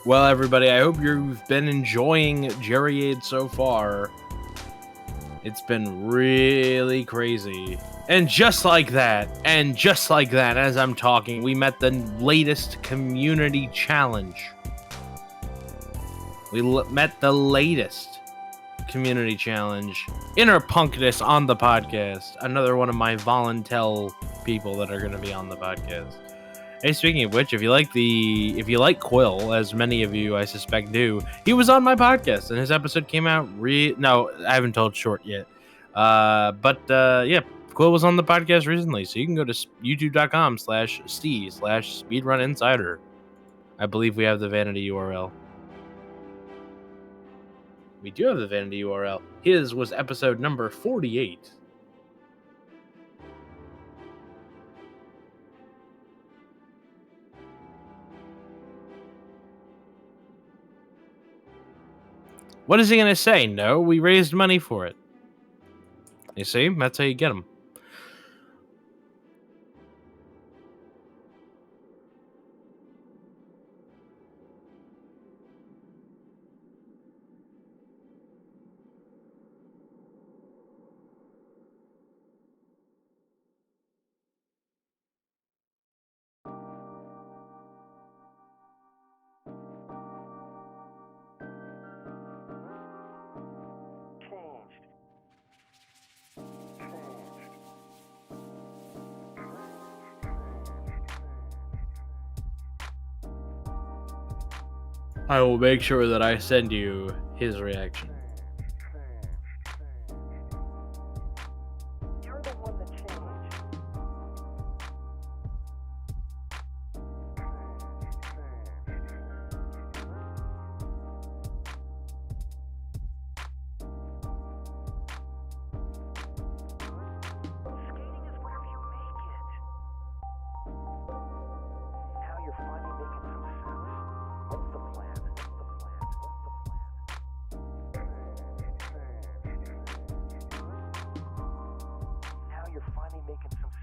Well, everybody, I hope you've been enjoying Gerri so far. It's been really crazy. And just like that, as I'm talking, we met the latest community challenge. We met the latest community challenge. Inner Punkness on the podcast. Another one of my voluntel people that are going to be on the podcast. Hey, speaking of which, if you like Quill, as many of you I suspect do, he was on my podcast and his episode came out. No, I haven't told short yet. But yeah, Quill was on the podcast recently, so you can go to youtube.com/Steve/SpeedrunInsider. I believe we have the vanity URL. We do have the vanity URL. His was episode number 48. What is he going to say? No, we raised money for it. You see? That's how you get them. I will make sure that I send you his reaction. You're the one that changed. Skating is wherever you make it. Now you're finally making some sense. What's the plan? Now you're finally making some sense.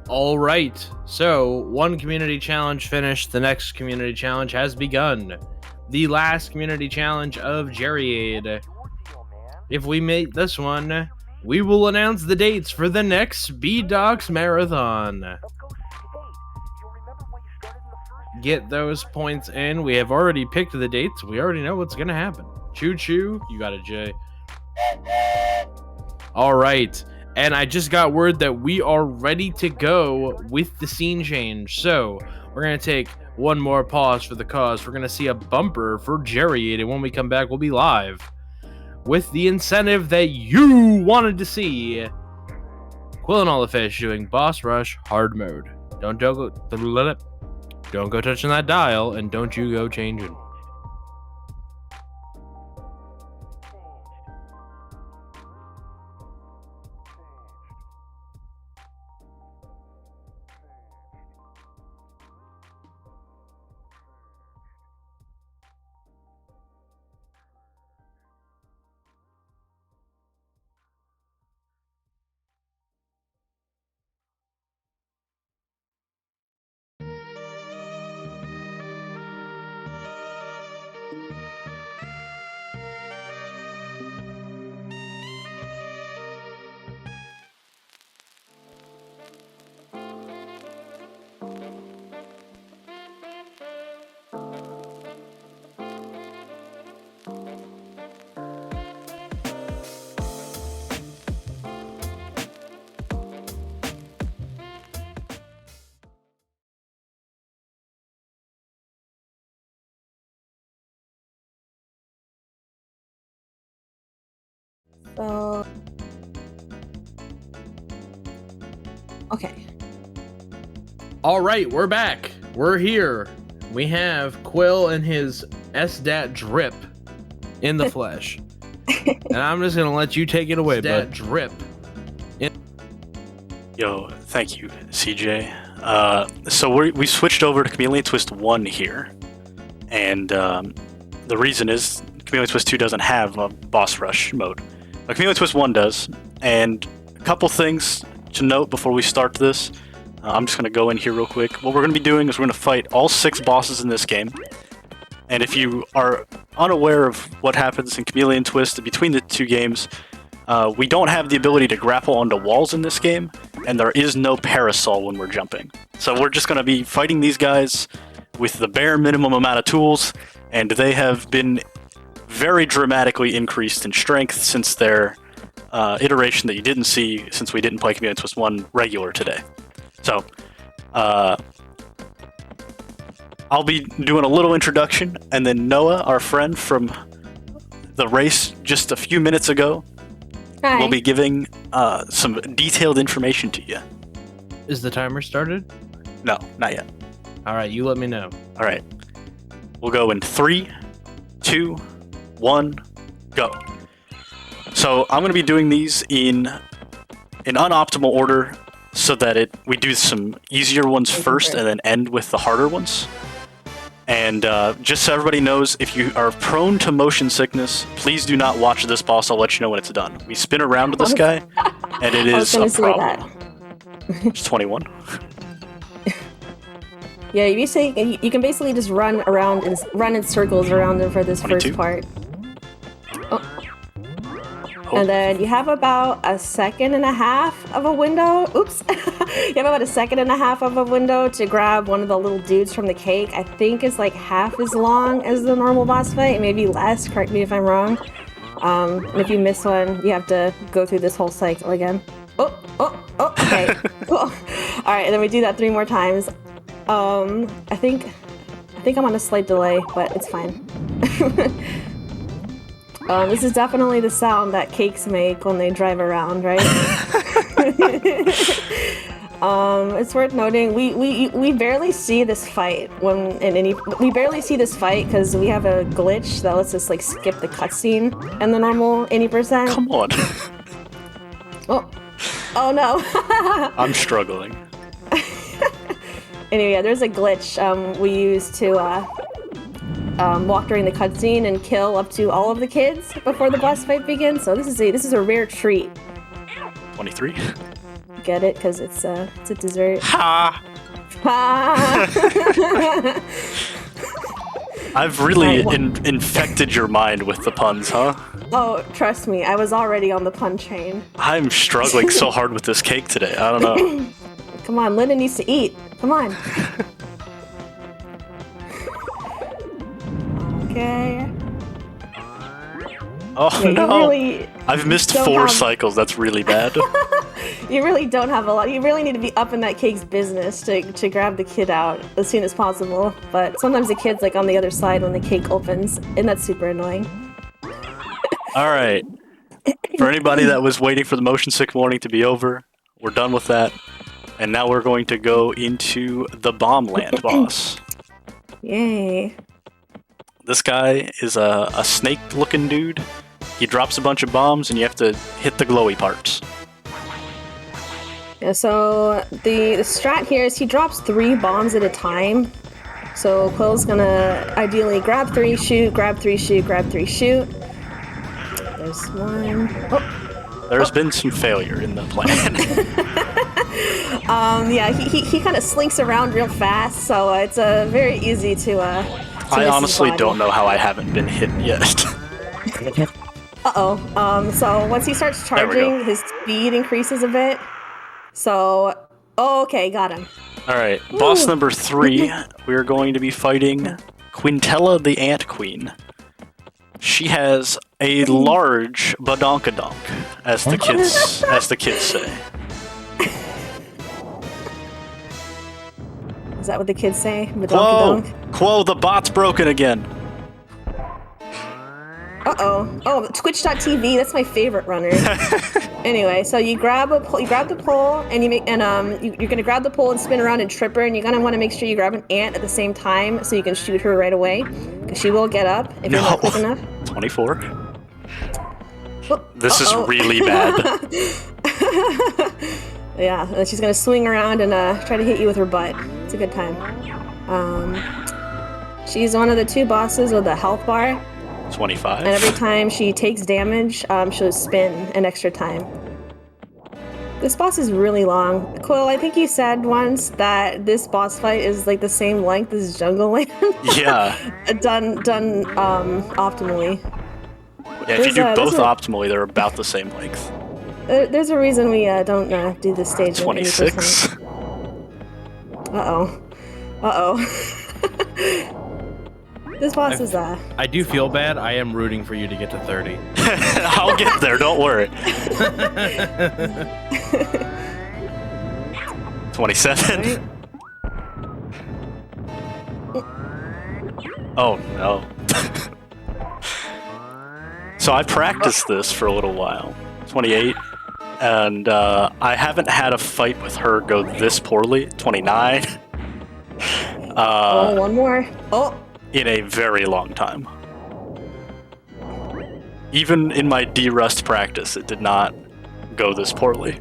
All right. So, one community challenge finished. The next community challenge has begun. The last community challenge of Gerri. If we make this one, we will announce the dates for the next Speed Docs Marathon. Get those points in. We have already picked the dates. We already know what's going to happen. Choo choo. You got it, Jay. All right. And I just got word that we are ready to go with the scene change. So we're going to take one more pause for the cause. We're going to see a bumper for Gerri. And when we come back, we'll be live with the incentive that you wanted to see. qwillinallthefish doing Boss Rush Hard Mode. Don't go touching that dial, and don't you go changing. So, okay. All right, we're back. We're here. We have Quill and his SDAT drip in the flesh. And I'm just going to let you take it away, bud. Drip. Yo, thank you, CJ. So we switched over to Chameleon Twist 1 here. And the reason is Chameleon Twist 2 doesn't have a boss rush mode. But Chameleon Twist 1 does. And a couple things to note before we start this. I'm just going to go in here real quick. What we're going to be doing is we're going to fight all 6 bosses in this game. And if you are unaware of what happens in Chameleon Twist between the 2 games, we don't have the ability to grapple onto walls in this game, and there is no parasol when we're jumping. So we're just going to be fighting these guys with the bare minimum amount of tools, and they have been very dramatically increased in strength since their iteration that you didn't see since we didn't play Chameleon Twist 1 regular today. So, I'll be doing a little introduction, and then Noah, our friend from the race just a few minutes ago, Hi. will be giving some detailed information to you. Is the timer started? No, not yet. All right, you let me know. All right. We'll go in 3, 2, 1, go. So I'm going to be doing these in an unoptimal order so that we do some easier ones first and then end with the harder ones. And just so everybody knows, if you are prone to motion sickness, please do not watch this boss. I'll let you know when it's done. We spin around with this guy, and it is a problem. It's 21. Yeah, you can basically just run around and run in circles around him for this 22. first part. And then you have about a second and a half of a window. Oops. You have about a second and a half of a window to grab one of the little dudes from the cake. I think it's like half as long as the normal boss fight, maybe less. Correct me if I'm wrong. And if you miss one, you have to go through this whole cycle again. Okay. Cool. All right, and then we do that 3 more times. I think I'm on a slight delay, but it's fine. This is definitely the sound that cakes make when they drive around, right? It's worth noting we barely see this fight we barely see this fight because we have a glitch that lets us like skip the cutscene in the normal 80%. Come on. Oh no. I'm struggling. Anyway, yeah, there's a glitch we use to walk during the cutscene and kill up to all of the kids before the boss fight begins. So this is a rare treat. 23. Get it? Because it's a dessert. Ha! Ha! I've really infected your mind with the puns, huh? Oh, trust me, I was already on the pun train. I'm struggling so hard with this cake today. I don't know. Come on, Linda needs to eat. Come on. Okay. Oh Yeah, no! really I've missed don't 4 have- cycles. That's really bad. You really don't have a lot. You really need to be up in that cake's business to grab the kid out as soon as possible. But sometimes the kid's like on the other side when the cake opens, and that's super annoying. All right. For anybody that was waiting for the motion sick warning to be over, we're done with that. And now we're going to go into the Bomb Land boss. Yay. This guy is a snake-looking dude. He drops a bunch of bombs, and you have to hit the glowy parts. Yeah, so the strat here is he drops 3 bombs at a time. So Quill's gonna ideally grab 3, shoot, grab 3, shoot, grab 3, shoot. There's one. There's been some failure in the plan. Yeah, he kind of slinks around real fast, so it's very easy to I honestly don't know how I haven't been hit yet. So once he starts charging, his speed increases a bit. So, okay, got him. Alright, boss number 3, we're going to be fighting Quintella the Ant Queen. She has a large badonkadonk, as the kids say. Is that what the kids say? Whoa! Quo, the bot's broken again. Oh, Twitch.tv. That's my favorite runner. Anyway, so you grab the pole, and you're gonna grab the pole and spin around and trip her, and you're gonna want to make sure you grab an ant at the same time so you can shoot her right away, because she will get up if you're not quick enough. 24. This is really bad. Yeah, and she's gonna swing around and try to hit you with her butt. It's a good time. She's one of the 2 bosses with a health bar, 25. and every time she takes damage, she'll spin an extra time. This boss is really long. Quill, I think you said once that this boss fight is like the same length as Jungle Land. Yeah. done optimally. Yeah, if you do both optimally, they're about the same length. There's a reason we don't do this stage. 26. Uh-oh. This boss is I do feel bad. I am rooting for you to get to 30. I'll get there, don't worry. 27. Right. Oh no. So I practiced this for a little while. 28. And I haven't had a fight with her go this poorly. 29. One more. Oh. In a very long time. Even in my D-Rust practice, it did not go this poorly.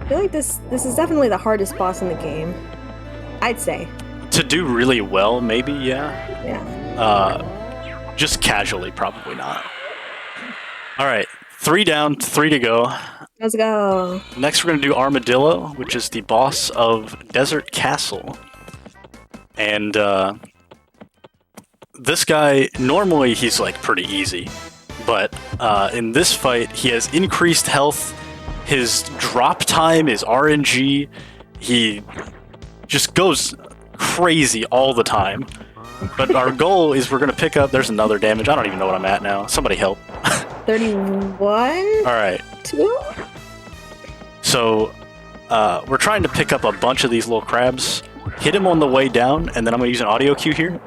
I feel like this is definitely the hardest boss in the game. I'd say. To do really well, maybe, yeah. Yeah. Just casually, probably not. Alright, 3 down, 3 to go. Let's go. Next we're going to do Armadillo, which is the boss of Desert Castle. And, this guy, normally he's like pretty easy, but in this fight he has increased health, his drop time is RNG, he just goes crazy all the time. But our goal is we're going to pick up, there's another damage, I don't even know what I'm at now, somebody help. 31? Alright. 2? So, we're trying to pick up a bunch of these little crabs, hit him on the way down, and then I'm going to use an audio cue here.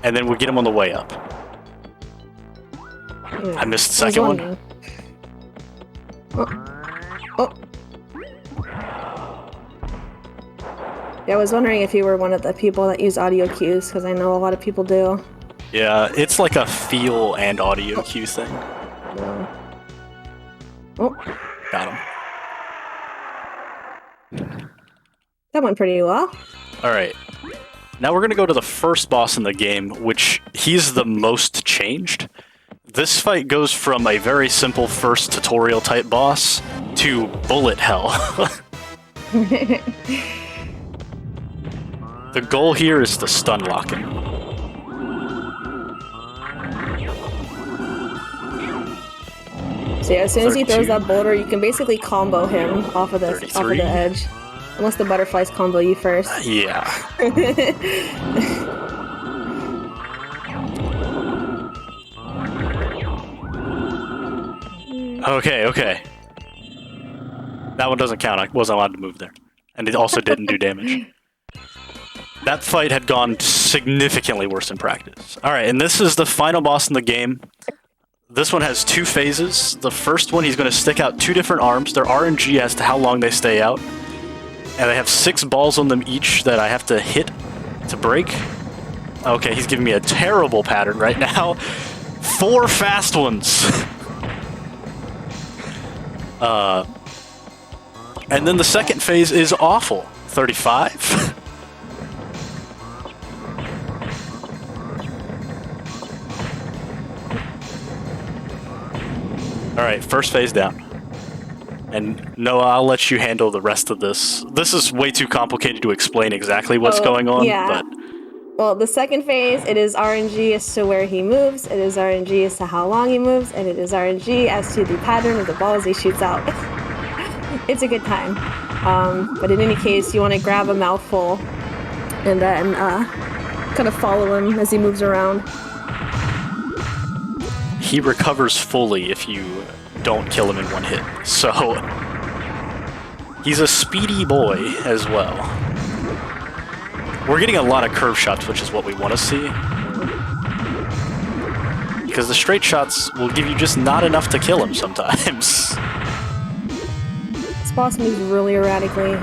And then we'll get him on the way up. Yeah. I missed the second one. Oh. Yeah, I was wondering if you were one of the people that use audio cues, because I know a lot of people do. Yeah, it's like a feel and audio cue thing. No. Oh, Got him. that went pretty well. Alright. Now we're going to go to the first boss in the game, which he's the most changed. This fight goes from a very simple first tutorial type boss to bullet hell. The goal here is to stun lock him. So yeah, as soon as he 32. throws that boulder, you can basically combo him off of the 33. edge. Unless the butterflies combo you first. Yeah. Okay. That one doesn't count. I wasn't allowed to move there. And it also didn't do damage. That fight had gone significantly worse in practice. Alright, and this is the final boss in the game. This one has 2 phases. The first one, he's going to stick out 2 different arms. They're RNG as to how long they stay out. And I have 6 balls on them each that I have to hit to break. Okay, he's giving me a terrible pattern right now. 4 fast ones. And then the second phase is awful. 35. Alright, first phase down. And Noah, I'll let you handle the rest of this. This is way too complicated to explain exactly what's going on, yeah. but... Well, the second phase, it is RNG as to where he moves, it is RNG as to how long he moves, and it is RNG as to the pattern of the balls he shoots out. It's a good time. But in any case, you want to grab a mouthful and then kind of follow him as he moves around. He recovers fully if you don't kill him in one hit. So, he's a speedy boy as well. We're getting a lot of curve shots, which is what we want to see. Because the straight shots will give you just not enough to kill him sometimes. This boss moves really erratically.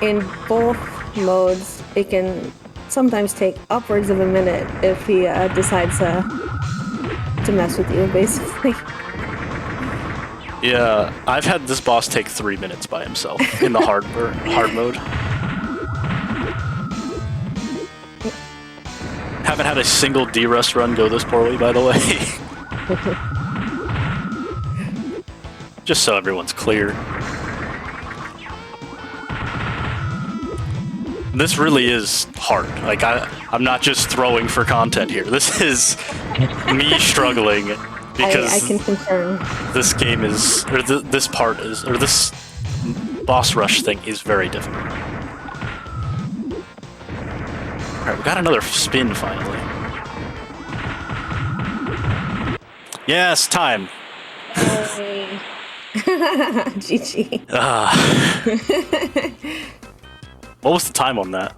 In both modes, it can sometimes take upwards of a minute if he decides to mess with you, basically. Yeah, I've had this boss take 3 minutes by himself in the hard mode. Haven't had a single D-Rust run go this poorly, by the way. Just so everyone's clear. This really is hard. Like, I'm not just throwing for content here. This is me struggling because I can confirm. this game is, or this part is, or this boss rush thing is very difficult. Alright, we got another spin finally. Yes, time. Hey. GG. What was the time on that?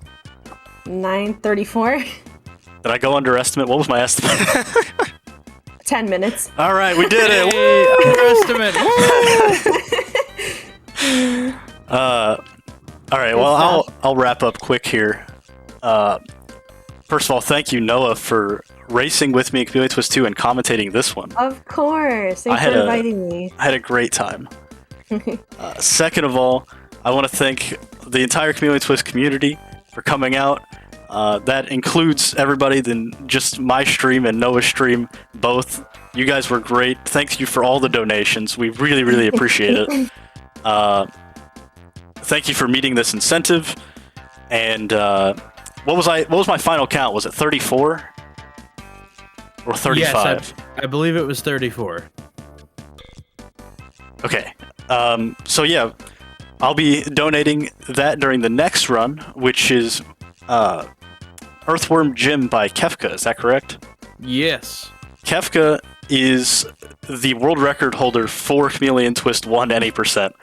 9:34. Did I go underestimate? What was my estimate? 10 minutes. All right, we did it. Underestimate. All right, well, I'll wrap up quick here. First of all, thank you, Noah, for racing with me in Chameleon Twist 2 and commentating this one. Of course. Thanks for inviting me. I had a great time. Second of all, I want to thank the entire Chameleon Twist community for coming out. That includes everybody than just my stream and Noah's stream, both. You guys were great. Thank you for all the donations. We really, really appreciate it. Thank you for meeting this incentive. And what was my final count? Was it 34 or 35? Yes, I believe it was 34. Okay. So yeah, I'll be donating that during the next run, which is Earthworm Jim by Kefka. Is that correct? Yes. Kefka is the world record holder for Chameleon Twist 1 any percent.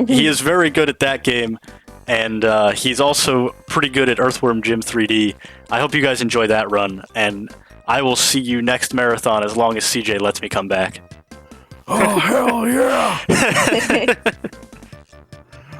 He is very good at that game, and he's also pretty good at Earthworm Jim 3D. I hope you guys enjoy that run, and I will see you next marathon as long as CJ lets me come back. Oh, hell yeah!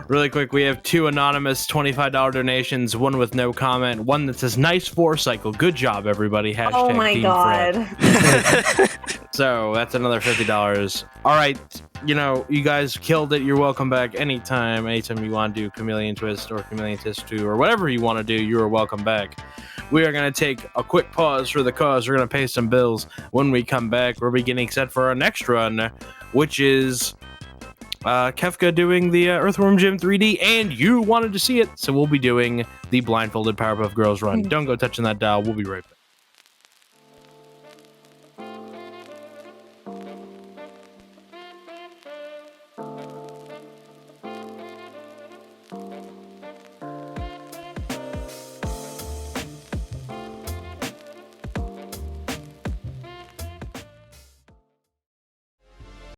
Really quick, we have two anonymous $25 donations, one with no comment, one that says, nice cycle. Good job, everybody. Hashtag Oh my Team god. Fred. So that's another $50. All right, you guys killed it. You're welcome back anytime you want to do Chameleon Twist or Chameleon Twist 2 or whatever you want to do. You are welcome back. We are going to take a quick pause for the cause. We're going to pay some bills. When we come back, we're beginning set for our next run, which is Kefka doing the Earthworm Jim 3D, and you wanted to see it, so we'll be doing the blindfolded Powerpuff Girls run. Don't go touching that dial. We'll be right back.